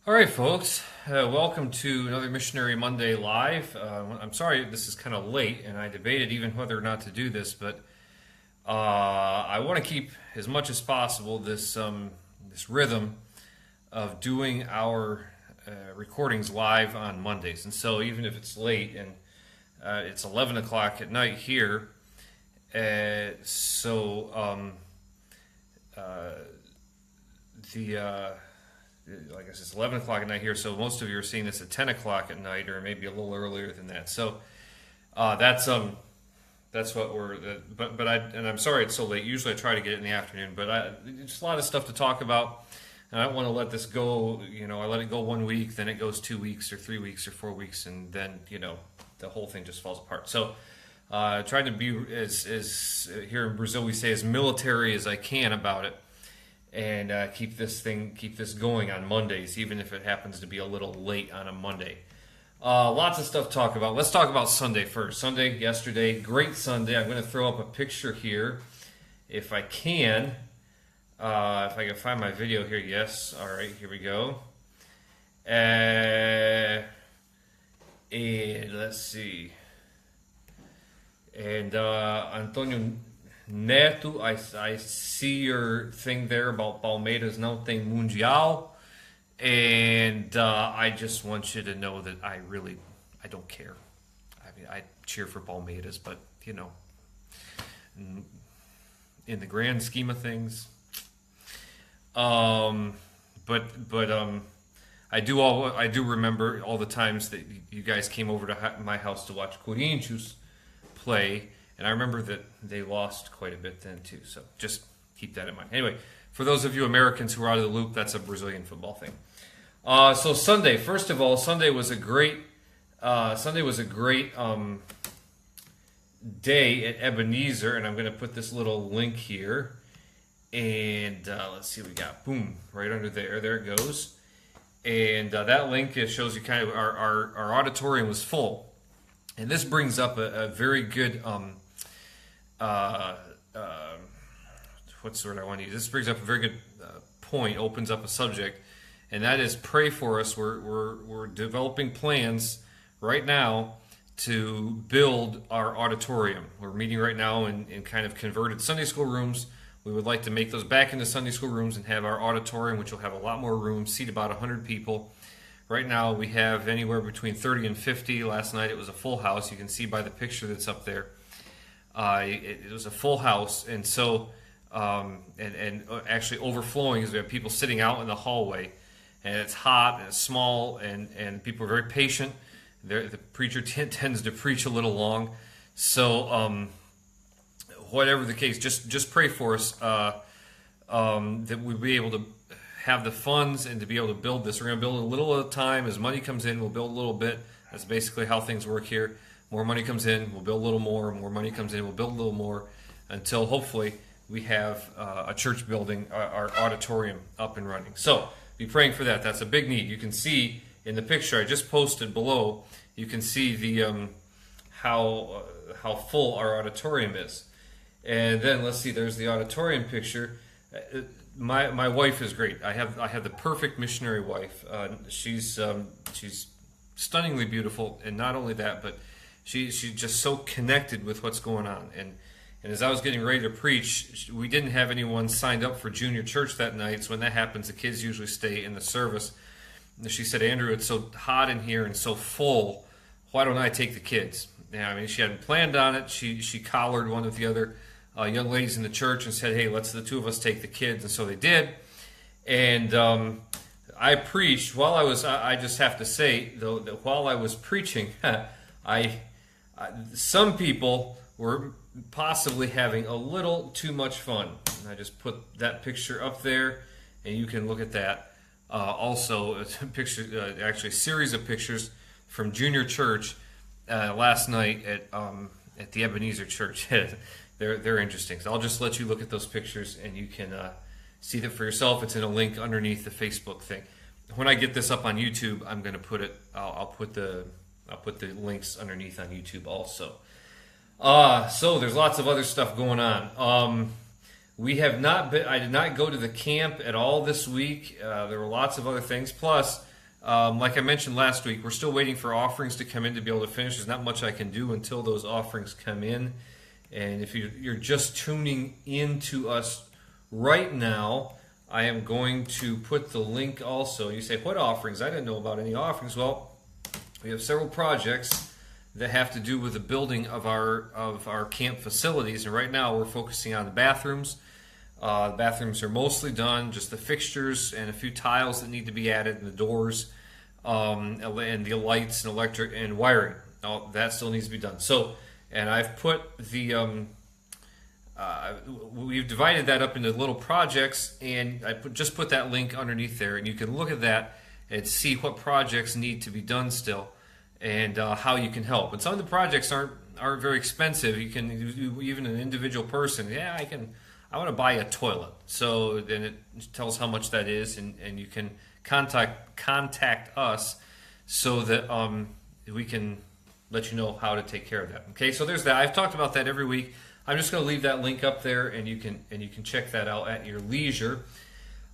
All right, folks. Welcome to another Missionary Monday Live. I'm sorry this is kind of late, and I debated even whether or not to do this, but I want to keep as much as possible this rhythm of doing our recordings live on Mondays. And so, even if it's late and it's 11 o'clock at night here, so the like I said, it's 11 o'clock at night here, so most of you are seeing this at 10 o'clock at night, or maybe a little earlier than that. So that's what and I'm sorry it's so late. Usually I try to get it in the afternoon, but just a lot of stuff to talk about, and I don't want to let this go. I let it go 1 week, then it goes 2 weeks, or 3 weeks, or 4 weeks, and then the whole thing just falls apart. So trying to be as here in Brazil we say as military as I can about it. And keep this going on Mondays, even if it happens to be a little late on a Monday. Lots of stuff to talk about. Let's talk about Sunday first. Sunday, yesterday, great Sunday. I'm going to throw up a picture here, if I can. If I can find my video here, yes. All right, here we go. And let's see. And Antonio Neto, I see your thing there about Palmeiras não tem mundial, and I just want you to know that I don't care. I mean, I cheer for Palmeiras, but in the grand scheme of things, I do remember all the times that you guys came over to my house to watch Corinthians play. And I remember that they lost quite a bit then too. So just keep that in mind. Anyway, for those of you Americans who are out of the loop, that's a Brazilian football thing. So Sunday, first of all, Sunday was a great day at Ebenezer, and I'm going to put this little link here. And let's see what we got. Boom, right under there. There it goes. And that link shows you kind of our auditorium was full. And this brings up a very good what's the word I want to use? This brings up a very good point, opens up a subject, and that is pray for us. We're developing plans right now to build our auditorium. We're meeting right now in kind of converted Sunday school rooms. We would like to make those back into Sunday school rooms and have our auditorium, which will have a lot more room, seat about 100 people. Right now we have anywhere between 30 and 50. Last night it was a full house. You can see by the picture that's up there. It was a full house, and so and actually overflowing because we have people sitting out in the hallway, and it's hot and it's small, and people are very patient. The preacher tends to preach a little long, so whatever the case, just pray for us that we'll be able to have the funds and to be able to build this. We're going to build a little at a time. As money comes in, we'll build a little bit. That's basically how things work here. More money comes in, we'll build a little more. More money comes in, we'll build a little more, until hopefully we have a church building, our auditorium up and running. So be praying for that. That's a big need. You can see in the picture I just posted below, you can see the how full our auditorium is. And then let's see, there's the auditorium picture. My wife is great. I have the perfect missionary wife. She's stunningly beautiful, and not only that, but she's just so connected with what's going on. And as I was getting ready to preach, we didn't have anyone signed up for junior church that night. So when that happens, the kids usually stay in the service. And she said, "Andrew, it's so hot in here and so full. Why don't I take the kids?" Yeah, I mean, she hadn't planned on it. She collared one of the other young ladies in the church and said, "Hey, let's the two of us take the kids." And so they did. And I preached while I was. I just have to say though that while I was preaching, some people were possibly having a little too much fun. And I just put that picture up there, and you can look at that. Also, a picture, actually, a series of pictures from junior church last night at the Ebenezer Church. They're interesting. So I'll just let you look at those pictures, and you can see them for yourself. It's in a link underneath the Facebook thing. When I get this up on YouTube, I'm going to put it. I'll put the links underneath on YouTube also. So there's lots of other stuff going on. We have not been. I did not go to the camp at all this week. There were lots of other things. Plus, Like I mentioned last week, we're still waiting for offerings to come in to be able to finish. There's not much I can do until those offerings come in. And if you're just tuning into us right now, I am going to put the link also. You say, what offerings? I didn't know about any offerings. Well, we have several projects that have to do with the building of our camp facilities. And right now we're focusing on the bathrooms. The bathrooms are mostly done, just the fixtures and a few tiles that need to be added, and the doors, and the lights and electric and wiring. All that still needs to be done. So, and I've put the we've divided that up into little projects, and I just put that link underneath there, and you can look at that and see what projects need to be done still, and how you can help. And some of the projects aren't very expensive. You can even an individual person. Yeah, I want to buy a toilet. So then it tells how much that is, and you can contact us so that we can let you know how to take care of that. Okay, so there's that. I've talked about that every week. I'm just going to leave that link up there, and you can check that out at your leisure.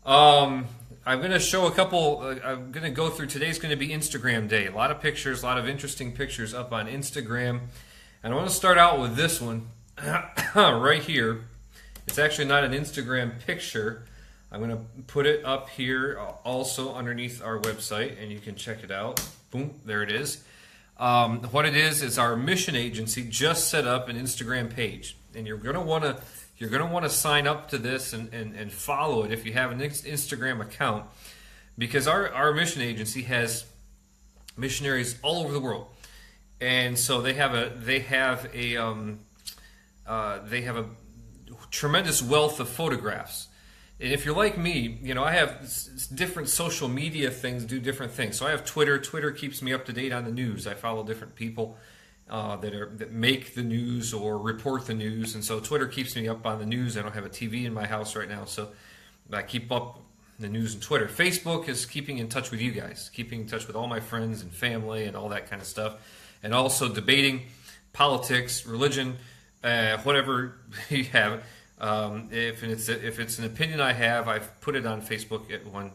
I'm going to show a couple. I'm going to go through. Today's going to be Instagram Day. A lot of pictures, a lot of interesting pictures up on Instagram. And I want to start out with this one right here. It's actually not an Instagram picture. I'm going to put it up here also underneath our website, and you can check it out. Boom, there it is. What it is our mission agency just set up an Instagram page, and you're going to want to sign up to this and follow it if you have an Instagram account, because our mission agency has missionaries all over the world, and so they have a tremendous wealth of photographs. And if you're like me, I have different social media things do different things. So I have Twitter. Twitter keeps me up to date on the news. I follow different people that make the news or report the news, and so Twitter keeps me up on the news. I don't have a TV in my house right now, so I keep up the news and Twitter. Facebook is keeping in touch with you guys, keeping in touch with all my friends and family and all that kind of stuff, and also debating politics, religion, whatever you have. If it's an opinion I have, I've put it on Facebook at one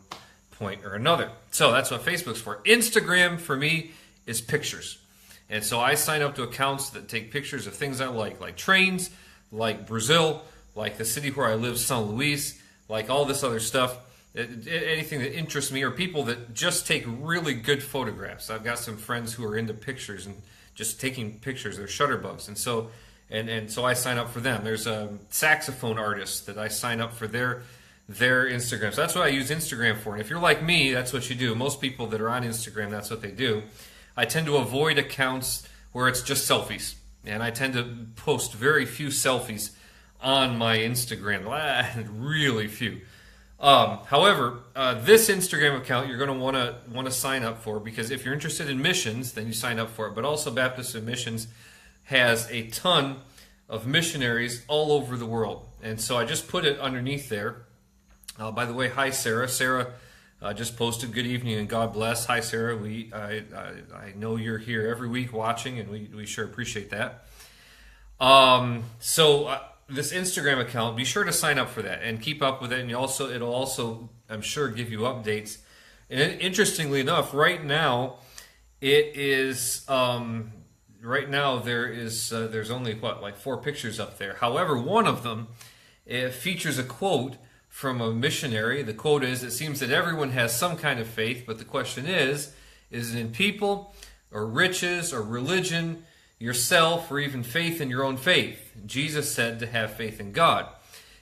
point or another. So that's what Facebook's for. Instagram for me is pictures. And so I sign up to accounts that take pictures of things I like trains, like Brazil, like the city where I live, San Luis, like all this other stuff. Anything that interests me, or people that just take really good photographs. I've got some friends who are into pictures and just taking pictures. They're shutterbugs. And so I sign up for them. There's a saxophone artist that I sign up for their Instagram. So that's what I use Instagram for. And if you're like me, that's what you do. Most people that are on Instagram, that's what they do. I tend to avoid accounts where it's just selfies. And I tend to post very few selfies on my Instagram. Really few. However, this Instagram account you're going to want to sign up for, because if you're interested in missions, then you sign up for it. But also Baptist in Missions has a ton of missionaries all over the world. And so I just put it underneath there. By the way, hi Sarah. Sarah just posted good evening and God bless. Hi Sarah. I know you're here every week watching, and we sure appreciate that. This Instagram account, be sure to sign up for that and keep up with it. And it'll also, I'm sure, give you updates. And interestingly enough, right now there's only 4 pictures up there. However, one of them features a quote from a missionary. The quote is, "It seems that everyone has some kind of faith, but the question is it in people or riches or religion, yourself, or even faith in your own faith?" Jesus said to have faith in God.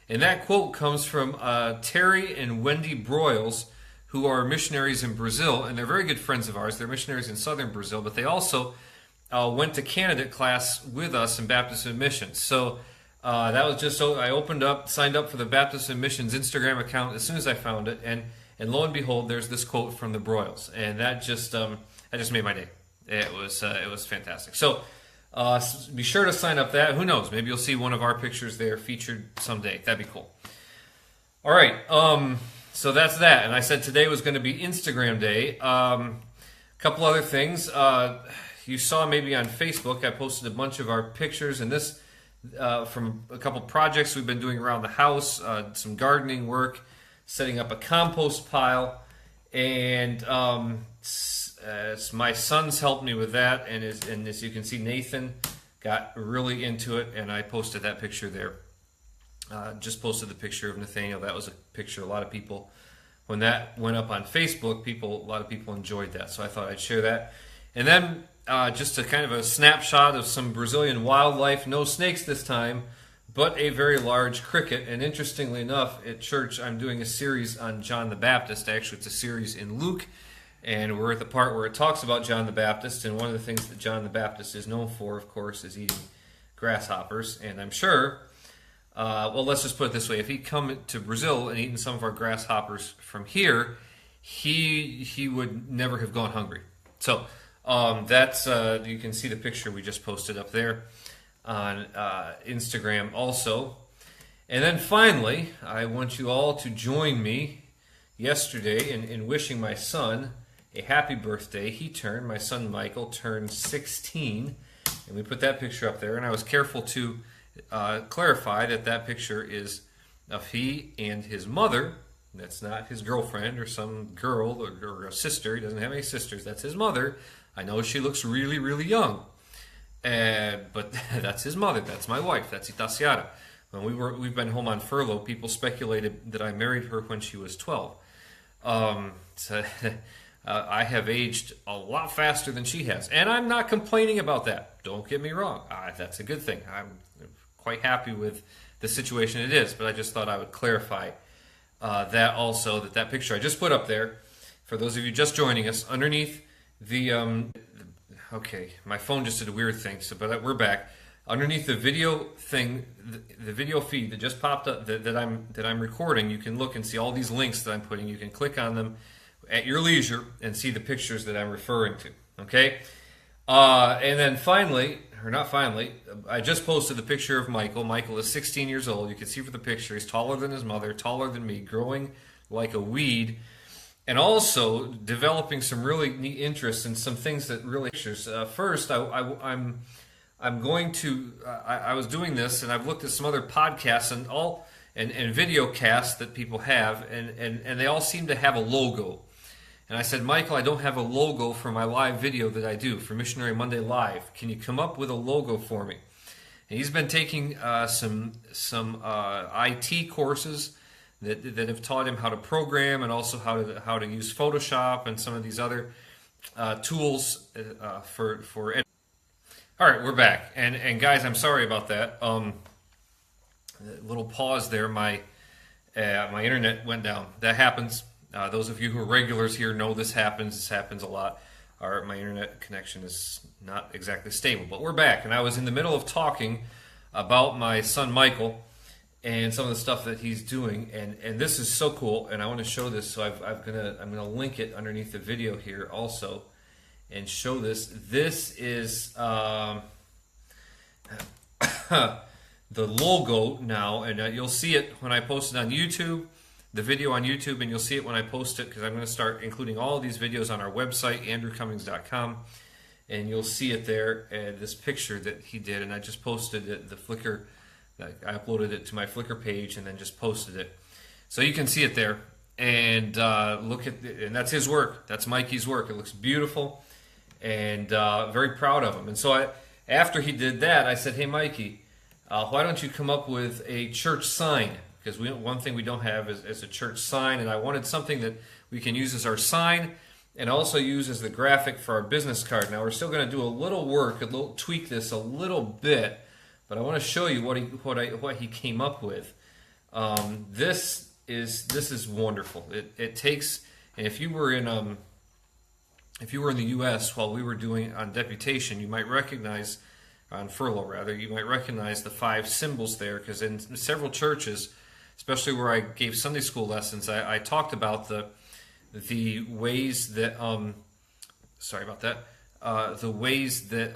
And that quote comes from Terry and Wendy Broyles, who are missionaries in Brazil, and they're very good friends of ours. They're missionaries in southern Brazil, but they also went to candidate class with us in Baptist and Missions. So that was just so I signed up for the Baptist and Missions Instagram account as soon as I found it, and lo and behold, there's this quote from the Broyles, and that just made my day. It was fantastic. So be sure to sign up. That who knows, maybe you'll see one of our pictures there featured someday. That'd be cool. All right, so that's that. And I said today was going to be Instagram Day. A couple other things. You saw maybe on Facebook, I posted a bunch of our pictures, and this from a couple projects we've been doing around the house, some gardening work, setting up a compost pile, And my sons helped me with that, and as you can see, Nathan got really into it, and I posted that picture there. Just posted the picture of Nathaniel. That was a picture a lot of people, when that went up on Facebook, a lot of people enjoyed that, so I thought I'd share that. And then just a kind of a snapshot of some Brazilian wildlife. No snakes this time, but a very large cricket. And interestingly enough, at church, I'm doing a series on John the Baptist. Actually, it's a series in Luke, and we're at the part where it talks about John the Baptist. And one of the things that John the Baptist is known for, of course, is eating grasshoppers. And I'm sure, well, let's just put it this way: if he'd come to Brazil and eaten some of our grasshoppers from here, he would never have gone hungry. So that's you can see the picture we just posted up there on Instagram also. And then finally, I want you all to join me yesterday in wishing my son a happy birthday. My son Michael turned 16, and we put that picture up there. And I was careful to clarify that picture is of he and his mother. That's not his girlfriend or some girl or a sister. He doesn't have any sisters. That's his mother. I know she looks really, really young. But that's his mother. That's my wife. That's Itaciara. When we've been home on furlough, people speculated that I married her when she was 12. I have aged a lot faster than she has. And I'm not complaining about that. Don't get me wrong. That's a good thing. I'm quite happy with the situation it is. But I just thought I would clarify that also, that picture I just put up there, for those of you just joining us, underneath the okay, my phone just did a weird thing, but we're back. Underneath the video thing, the video feed that just popped up that I'm recording, you can look and see all these links that I'm putting. You can click on them at your leisure and see the pictures that I'm referring to. Okay, and then finally, or not finally, I just posted the picture of Michael. Michael is 16 years old. You can see from the picture, he's taller than his mother, taller than me, growing like a weed. And also developing some really neat interests and some things that really pictures. First, I'm going to. I was doing this, and I've looked at some other podcasts and video casts that people have, and they all seem to have a logo. And I said, Michael, I don't have a logo for my live video that I do for Missionary Monday Live. Can you come up with a logo for me? And he's been taking some IT courses that have taught him how to program, and also how to use Photoshop and some of these other tools for editing. All right, we're back, and guys, I'm sorry about that. A little pause there. My internet went down. That happens. Those of you who are regulars here know this happens. This happens a lot. My internet connection is not exactly stable, but we're back, and I was in the middle of talking about my son Michael and some of the stuff that he's doing, and this is so cool, and I want to show this. So I'm gonna link it underneath the video here also, and show this. This is the logo now, and you'll see it when I post it on YouTube, the video on YouTube, and you'll see it when I post it, because I'm going to start including all of these videos on our website, andrewcummings.com, and you'll see it there. This picture that he did, and I just posted it. The Flickr. I uploaded it to my Flickr page and then just posted it, so you can see it there. And look at, and that's his work. That's Mikey's work. It looks beautiful, and very proud of him. And so after he did that, I said, "Hey, Mikey, why don't you come up with a church sign? Because one thing we don't have is a church sign, and I wanted something that we can use as our sign, and also use as the graphic for our business card. Now we're still going to do a little work, tweak this a little bit." But I want to show you what he came up with. This is wonderful. It takes, and if you were in the U.S. while we were doing on deputation, you might recognize, on furlough rather, you might recognize the 5 symbols there, because in several churches, especially where I gave Sunday school lessons, I talked about the ways that sorry about that, the ways that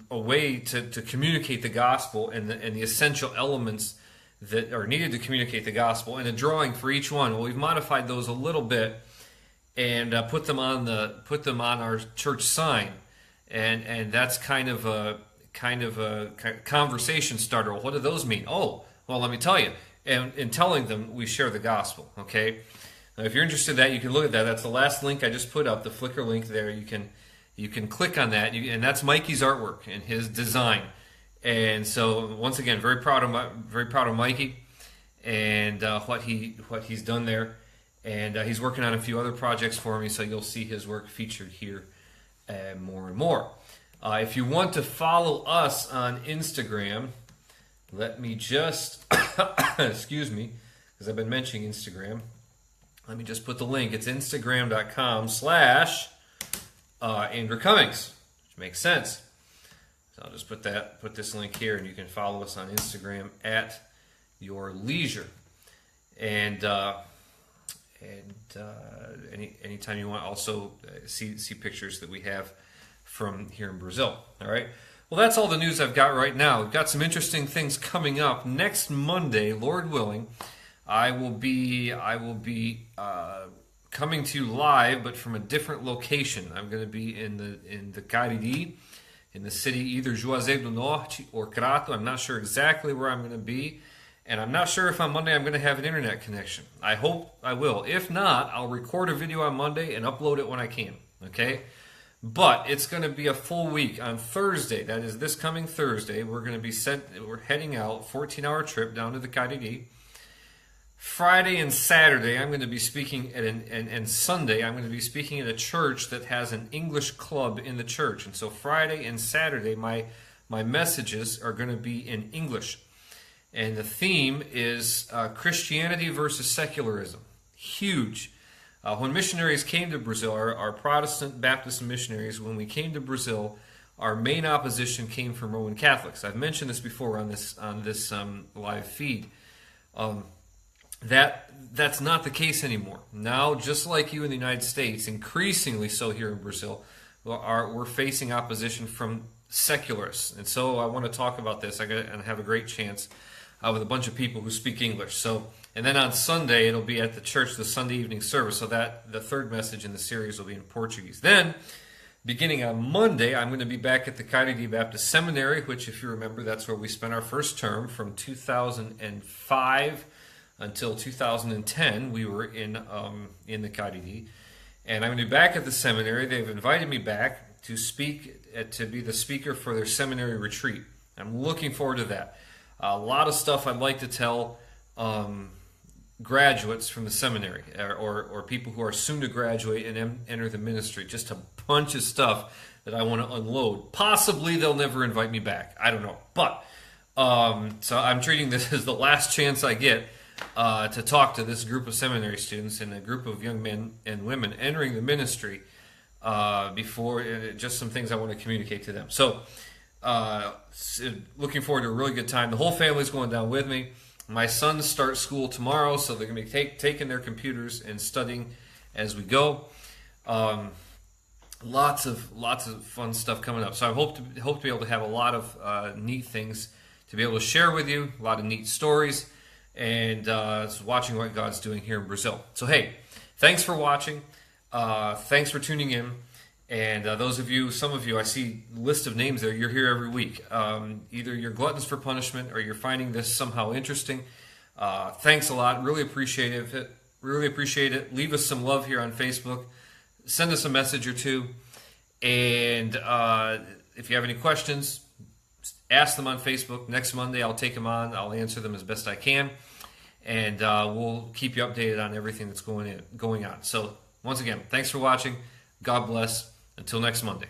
a way to communicate the gospel, and the essential elements that are needed to communicate the gospel, and a drawing for each one. Well, we've modified those a little bit and put them on our church sign, and that's kind of a conversation starter. Well, what do those mean? Oh, well, let me tell you. And in telling them, we share the gospel. Okay. Now, if you're interested in that, you can look at that. That's the last link I just put up, the Flickr link there. You can click on that, and that's Mikey's artwork and his design. And so, once again, very proud of Mikey and what he's done there. And he's working on a few other projects for me, so you'll see his work featured here more and more. If you want to follow us on Instagram, let me just, excuse me, because I've been mentioning Instagram. Let me just put the link. It's instagram.com/Andrew Cummings, which makes sense. So I'll just put this link here, and you can follow us on Instagram at your leisure. And anytime you want, also see pictures that we have from here in Brazil. All right. Well, that's all the news I've got right now. We've got some interesting things coming up next Monday, Lord willing. I will be coming to you live, but from a different location. I'm going to be in the Cariri, in the city, either Juazeiro do Norte or Crato. I'm not sure exactly where I'm going to be. And I'm not sure if on Monday I'm going to have an internet connection. I hope I will. If not, I'll record a video on Monday and upload it when I can. Okay? But it's going to be a full week. On Thursday, that is this coming Thursday, we're heading out, 14-hour trip down to the Cariri. Friday and Saturday, I'm going to be speaking and Sunday, I'm going to be speaking at a church that has an English club in the church. And so Friday and Saturday, my messages are going to be in English. And the theme is Christianity versus secularism. Huge. When missionaries came to Brazil, our Protestant Baptist missionaries, when we came to Brazil, our main opposition came from Roman Catholics. I've mentioned this before on this live feed. That's not the case anymore. Now, just like you in the United States, increasingly so here in Brazil, we're facing opposition from secularists. And so I want to talk about this. I have a great chance with a bunch of people who speak English. And then on Sunday, it'll be at the church, the Sunday evening service. So that the third message in the series will be in Portuguese. Then, beginning on Monday, I'm going to be back at the Cariri Baptist Seminary, which, if you remember, that's where we spent our first term from 2005 until 2010. We were in the Cariri. And I'm going to be back at the seminary. They've invited me back to speak, to be the speaker for their seminary retreat. I'm looking forward to that. A lot of stuff I'd like to tell graduates from the seminary or people who are soon to graduate and enter the ministry. Just a bunch of stuff that I want to unload. Possibly they'll never invite me back. I don't know. But so I'm treating this as the last chance I get to talk to this group of seminary students and a group of young men and women entering the ministry before just some things I want to communicate to them. So looking forward to a really good time. The whole family's going down with me. My sons start school tomorrow, so they're going to be taking their computers and studying as we go. Lots of fun stuff coming up. So I hope to be able to have a lot of neat things to be able to share with you. A lot of neat stories, and watching what God's doing here in Brazil. So hey, thanks for watching. Thanks for tuning in. And some of you, I see a list of names there. You're here every week. Either you're gluttons for punishment or you're finding this somehow interesting. Thanks a lot. Really appreciate it. Really appreciate it. Leave us some love here on Facebook. Send us a message or two. And if you have any questions, ask them on Facebook. Next Monday, I'll take them on. I'll answer them as best I can. And we'll keep you updated on everything that's going on. So once again, thanks for watching. God bless. Until next Monday.